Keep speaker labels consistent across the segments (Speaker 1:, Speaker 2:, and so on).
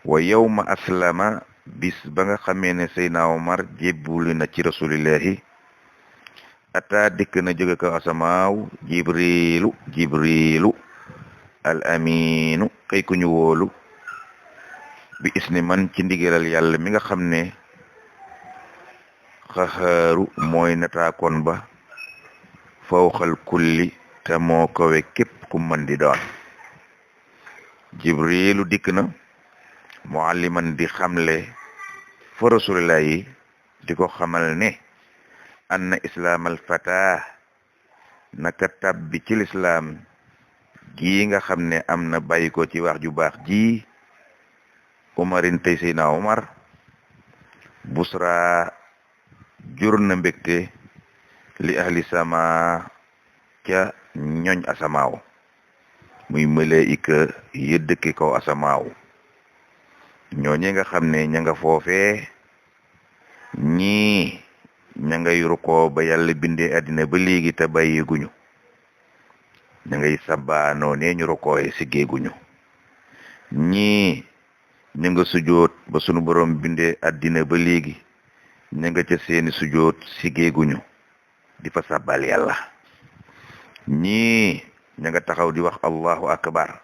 Speaker 1: wa yawma aslama bis ba nga xamee ne Seydina Omar jébbuli na ci rasulillahi ata dikk na jóge ko asamaaw jibrilu al aminu kay ku ñu wóolu bi isni man ci ndigalal yàlla mi nga xam ne xaxaaru mooy nataakoon ba fawxal kulli te moo kowe képp ku mën di doon jibrilu dikk na mualliman di xamle fa rasulillah yi di ko xamal ne anna islaamal fata naka tabbi ci lislaam gii nga xam ne am na bàyyi ko ci wax ju baax ji umarin tey Seydina Umar busra jur na mbégte li ahli sama ca ñoñ asamaaw muy malaika yëddëki kaw asamaaw ñooñi nga xam ne ña nga foofee ñii ña ngay rukkoo ba yàlla bindee àddina ba léegi te bàyyeeguñu ña ngay sabaanoo ne ñu rukkooye siggeeguñu ñii ña nga sujoot ba sunu borom bindee àddina ba léegi ña nga ca seeni sujoot siggeeguñu di fa sabbal yàlla ñii ña nga taxaw di wax allahu akbar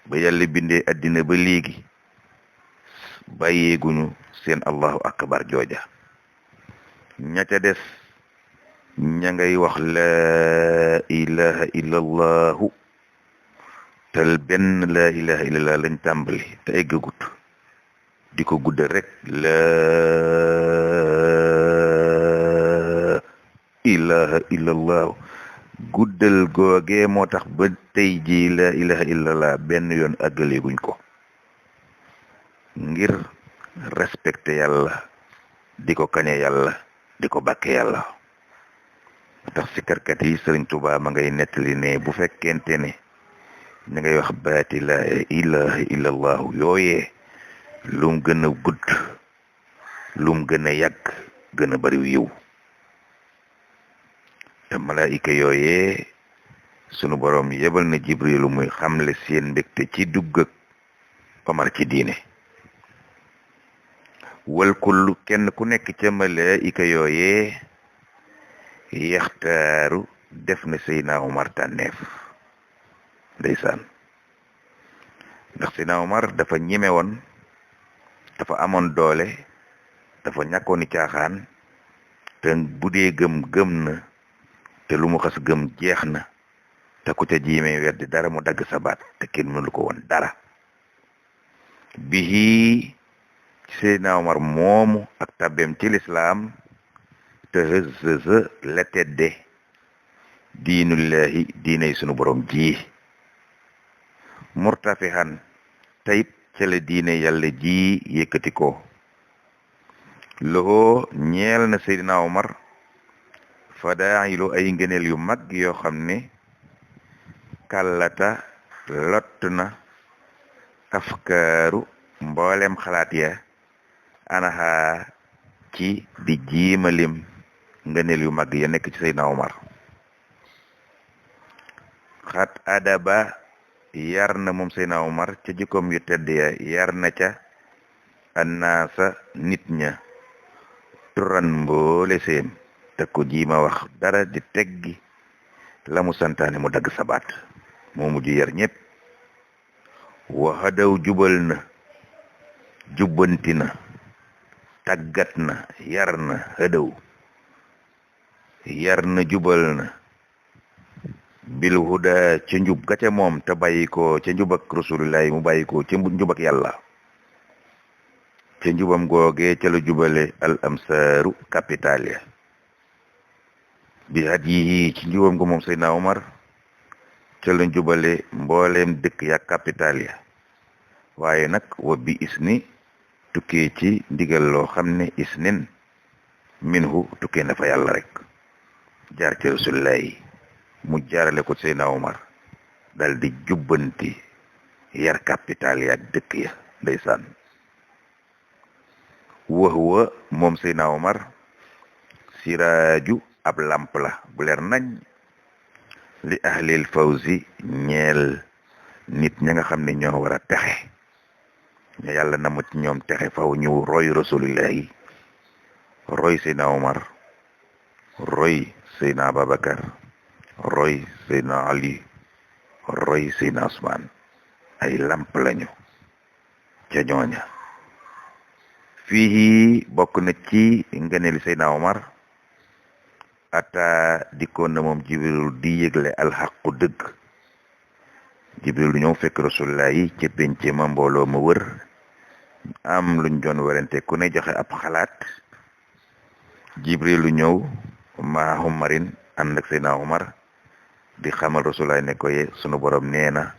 Speaker 1: ba yàlla bindee àddina ba léegi bàyyeeguñu seen allahu akbar jooja ña ca des ña ngay wax laa ilaha illallahu tel benn laa ilaha illallah lañ tàmbali te eggagut di ko guddal rek laa ilaha illallahu guddal googee moo tax ba tey ji laa ilaha illallah benn yoon àggaleeguñ ko ngir respecté yàlla di ko kañe yàlla di ko bàkke yàlla tax sikarkat yi Sëriñ Tuubaa ma ngay nettali ne bu fekkente ne ña ngay wax baati la ilaha illallahu yooyee lum gën a gudd lum gën a yàgg gën a bariw yiw te malaayika yooyee sunu boroom yebal na Jibrilu muy xamle seen mbégte ci dugg ak Omar ci diine wal kullu kenn ku nekk ca malaayika yooyee yaxtaaru def na Seydina Omar tànneef ndeysaan ndax Seydina Omar dafa ñeme woon dafa amoon doole dafa ñàkkooni caaxaan te bu dee gëm na te lu mu xas gëm jeex na te ku ca jiimee weddi dara mu dagg sa baat te kenn mënu ko woon dara bihi Seydina Omar moomu ak tabem ci lislaam te hëzëzë la tedde diinullahi diinay sunu borom ji murtafihan tayit ca la diine yàlla ji yëkkati ko loxo ñeel na Seydina Omar fadaayilu ay ngëneel yu mag yoo xam ne kàllata lott na afkaaru mboolem xalaat ya anaha ci di jiimalim ngëneel yu mag ya nekk ci Seydina Omar xat adaba yar na moom Seydina Omar ca jikkoom yu tedd ya yar na ca annaasa nit ña turan mboole seen te ko jiima wax dara di teggi la mu santaane mu dagg sabaat moo mujj yar ñépp waxadaw jubal na jubbanti na tàggat na yar na hadaw yar na jubal na bil huda ca njub ga ca moom te bàyyi ko ca njub ak rasulullahi mu bàyyi ko ca njub ak yàlla ca njubam googe ca la jubale al amsaaru capital ya bi hadiyi ci njubam go moom Seydina Omar ca la jubale mbooleem dëkk ya capital ya waaye nag wa bi isni tukkee ci ndigal loo xam ne isnin minhu tukkee na fa yàlla rek jaar ci rasulullahi mu jaarale ko Seydina Omar dal di jubbanti yar capital ya ak dëkk ya ndeysaan wa moom Seydina Omar siraaju ab lamp la bu leer nañ li ahlil fawzi ñeel nit ña nga xam ne ñoo war a texe ne yàlla na mu ci ñoom texe faw ñu roy rasulillahi roy Seydina Omar roy Seydina Babacar roy Seydina Ali roy Seydina Ousmane ay lamp lañu ca ñooña fii bokk na ci ngëneeli Seydina Omar ata dikkoon na moom Jibril di yëgle alxaqu dëgg Jibril lu ñëw fekk rasulullah yi ca pénce ma mbooloo ma wër am luñ doon werante ku ne joxe ab xalaat Jibril lu ñëw ma Umarin ànd ak Seydina Omar di xamal rasulullah ne ko sunu borom nee na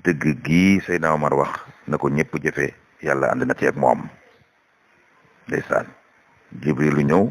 Speaker 1: dëgg gi Seydina Omar wax na ko ñëpp jëfe yàlla ànd na ci ak moom ndeysaan Jibril lu ñëw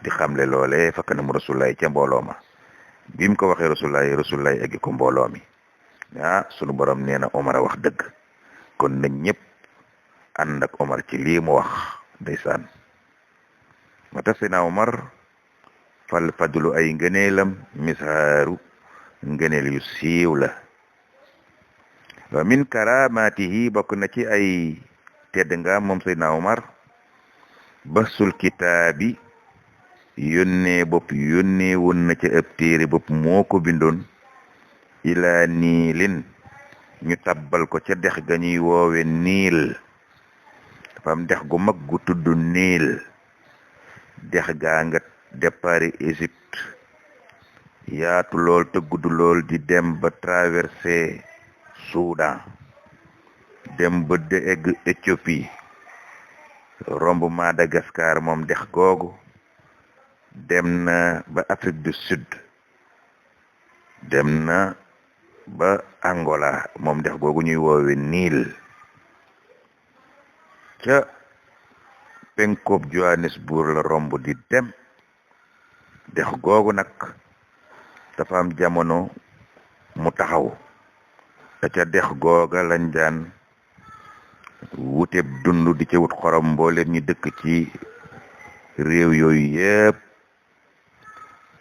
Speaker 1: di xamle loole fakk na mu rasulullah ca mbooloo ma bi mu ko waxee rasulullah eggi ko mbooloo mi sunu borom nee na Omar a wax dëgg kon nañ ñëpp ànd ak Omar ci lii mu wax ndeysaan moo tax Seydina Omar fal fadlu ay ngëneelam misaaru ngëneel yu siiw la wa min karamatihi bokk na ci ay tedd nga moom Seydina Omar basul kitaabi yónnee woon na ca ëpp téere bopp moo ko bindoon ilaa niilin ñu tabbal ko ca dex ga ñuy woowe niil dafa am dex gu mag gu tudd niil dex gaa nga départ Égypte yaatu lool te gudd lool di dem ba traversé Soudan dem ba de egg Éthiopie romb Madagascar moom dex googu dem na ba Afrique du Sud dem na ba Angola moom dex googu ñuy woowe Niil ca penkoob Johannesburg la romb di dem dex googu nag dafa am jamono mu taxaw te ca dex googa lañ daan wuteb dund di ca wut xorom mboolem ñi dëkk ci réew yooyu yépp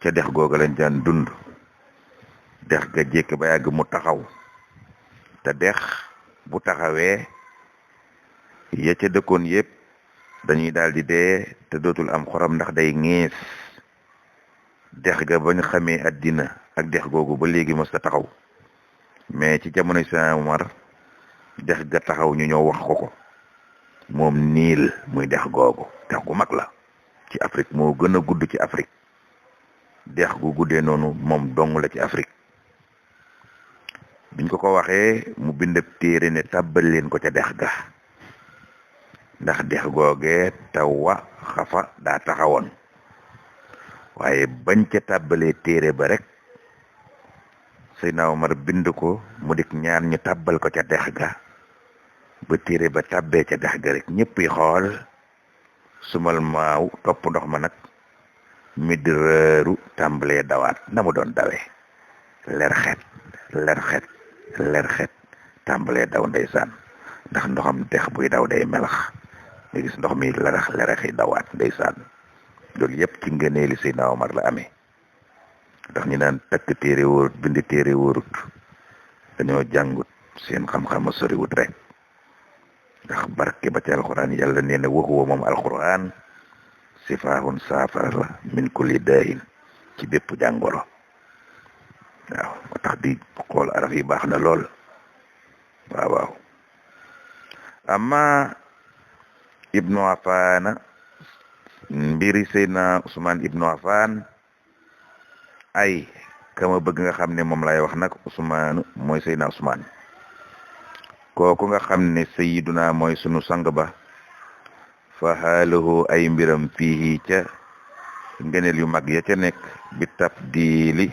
Speaker 1: ca dex googa lañ daan dund dex ga jékki ba yàgg mu taxaw te dex bu taxawee ya ca dëkkoon yépp dañuy daal di dee te dootul am xorom ndax day ŋees dex ga bañ xamee àddina ak dex googu ba léegi mos ta taxaw mais ci jamono Seydina Omar dex ga taxaw ñu ñëw wax ko moom Niil muy dex googu dex gu mag la ci Afrique moo gën a gudd ci Afrique dex gu guddee noonu moom dong la ci Afrique biñ ko waxee mu bind ab téere ne tàbbal leen ko ca dex ga ndax dex googee taw wa xafa daa taxawoon waaye bañ ca tàbbalee téere ba rek Seydina Omar bind ko mu dik ñaan ñu tàbbal ko ca dex ga ba téere ba tàbbee ca dex ga rek ñëpp yi xool sumal maaw topp ndox ma nag mid rëeru tàmbalee dawaat na mu doon dawee leer xet tàmbalee daw ndeysaan ndax ndoxam dex buy daw day melax nga gis ndox mi leraxi dawaat ndeysaan loolu yëpp ci ngëneeli Seydina Omar la amee ndax ñu naan takk téere wóorut bind téere wóorut dañoo jàngut seen xam-xam a soriwut rek ndax barke ba ci alxuraan yàlla nee na waxuwa moom alxuraan sifaahun saafara la min kulli daahin ci bépp jàngoro waaw moo tax di xool araf yi baax na lool waaw amma ibnu Affan mbiri Seydina Ousmane ibnu Affan ay kama bëgg nga xam ne moom lay wax nag Ousmane mooy Seydina Ousmane kooku nga xam ne sayyiduna mooy sunu sang ba fa xaaluhu ay mbiram fii ca ngëneel yu mag ya ca nekk bi tabdili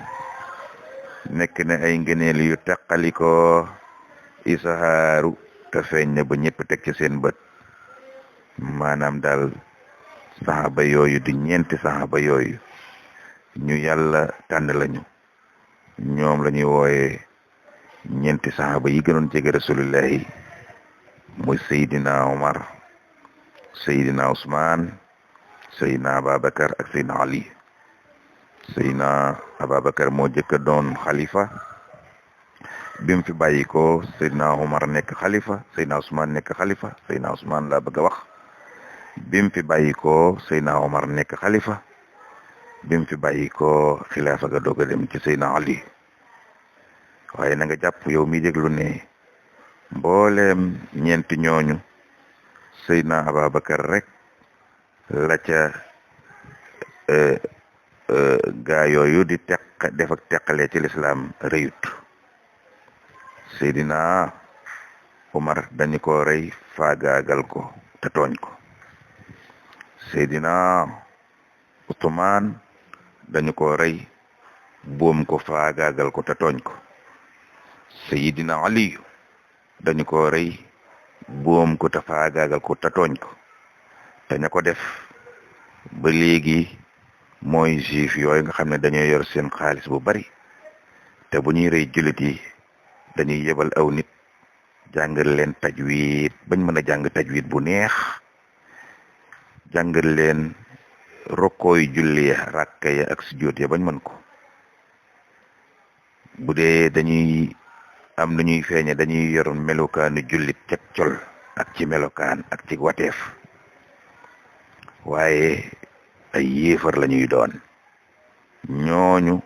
Speaker 1: nekk na ay ngëneel yu taqalikoo isahaaru te feeñ na ba ñëpp teg ci seen bët maanaam daal saxaaba yooyu di ñeenti saxaaba yooyu ñu yàlla tànn lañu ñoom la ñuy wooye ñeenti saxaaba yi gënoon jege rasulillahi muy Seydina Omar Seydina Ousmane Seydina Ababacar ak Seydina Ali Seydina Ababacar moo jëkk doon xalifa bi mu fi bàyyi ko Seydina Omar nekk xalifa Seydina Ousmane nekk xalifa Seydina Ousmane laa bëgg a wax bi mu fi bàyyi ko Seydina Omar nekk xalifa bi mu fi bàyyi ko xilaafa ga doog a dem ci Seydina Ali waaye na nga jàpp yow mi déglu ne mbooleem ñeenti ñooñu Seydina Ababacar rek la ca gaa yooyu di def ak teqalee ci lislaam rëyut Seydina Omar dañu ko rey faagaagal ko te tooñ ko Seydina Ousmane dañu ko rey boom ko faagaagal ko te tooñ ko Seydina Ali dañu ko rey boom ko te faagaagal ko te tooñ ko te ña ko def ba léegi mooy juif yooyu nga xam ne dañoo yor seen xaalis bu bari te bu ñuy rey jullit yi dañuy yebal aw nit jàngal leen tajwid bañ mën a jàng tajwid bu neex jàngal leen rokkooy julli ya rakka ya ak sujjóot ya bañ mën ko bu dee dañuy am nu ñuy feeñe dañuy yor melokaanu jullit ca col ak ci melokaan ak ci wateef waaye ay yéefar lañuy doon ñooñu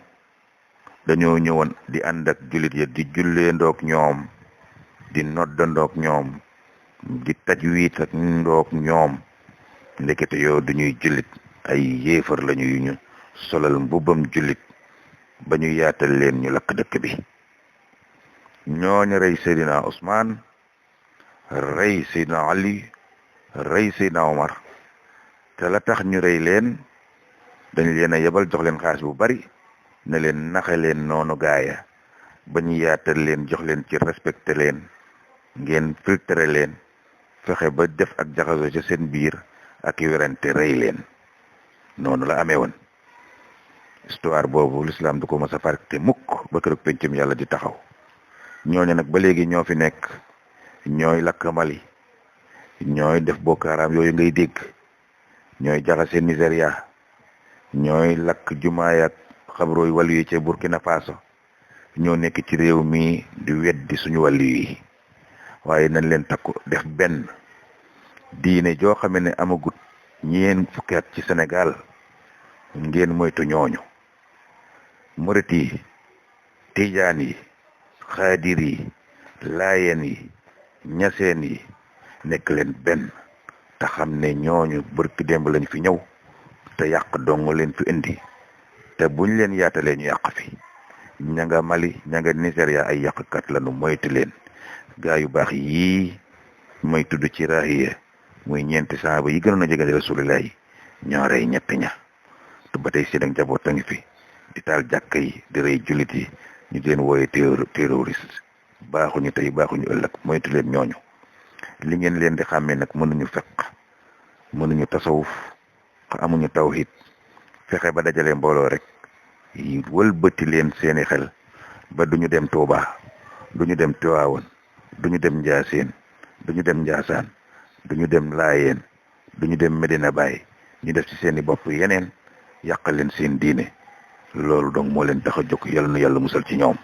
Speaker 1: dañoo ñëwoon di ànd ak jullit ya di jullee ndoog ñoom di noddandoog ñoom di tajwid ak ndoog ñoom ndekete yoo duñuy jullit ay yéefar lañu yu ñu solal mbubbam jullit ba ñu yaatal leen ñu lakk dëkk bi ñooñu rey Seydina Ousmane rey Seydina Ali rey Seydina Omar te la tax ñu rey leen dañ leen a yebal jox leen xaalis bu bari ne leen naxe leen noonu gaaya ba ñu yaatal leen jox leen ci respecté leen ngeen filtré leen fexe ba def ak jaxasoo ci seen biir ak i werante rey leen noonu la amee woon histoire boobu l'islam du ko mës a fàtte mukk ba keroog pencum yàlla di taxaw ñooñu nag ba léegi ñoo fi nekk ñooy lakk Mali ñooy def Boko Haram yooyu ngay dégg ñooy jaxase Nigeria ñooy lakk jumaay ak xabrooy wàllu yi ca Burkina Faso ñoo nekk ci réew mi di weddi suñu wàllu yi waaye nañ leen takku def benn diine joo xamee ne amagut ñeen fukki at ci Sénégal ngeen moytu ñooñu murit yi tijaan yi xaadir yi laayeen yi ñaseen yi nekk leen benn te xam ne ñooñu barki démb lañ fi ñëw te yàq dong leen fi indi te buñ leen yaatalee ñu yàq fi ña nga Mali ña nga Nigeria ay yàqkat lañu moytu leen gaa yu baax yii may tudd ci rahiya muy ñeenti saaba yi gënoon a jege Rasulullah yi ñoo rey ñett ña te ba tey seen ak njaboot a ngi fi di taal jàkka yi di rey jullit yi ñu leen wooye terroriste baaxuñu tey baaxuñu ëllëg moytu leen ñooñu li ngeen leen di xàmmee nag mënuñu fekk mënuñu tasawuf amuñu tawhid fexe ba dajale mbooloo rek wëlbati leen seeni xel ba duñu dem Touba duñu dem Tiwaawoon duñu dem Njaaseen duñu dem Njaasaan duñu dem Laayeen duñu dem Medina Baye ñu def ci seeni bopp yeneen yàqal leen seen diine loolu donc moo leen tax a jóg yàlla nu yàlla musal ci ñoom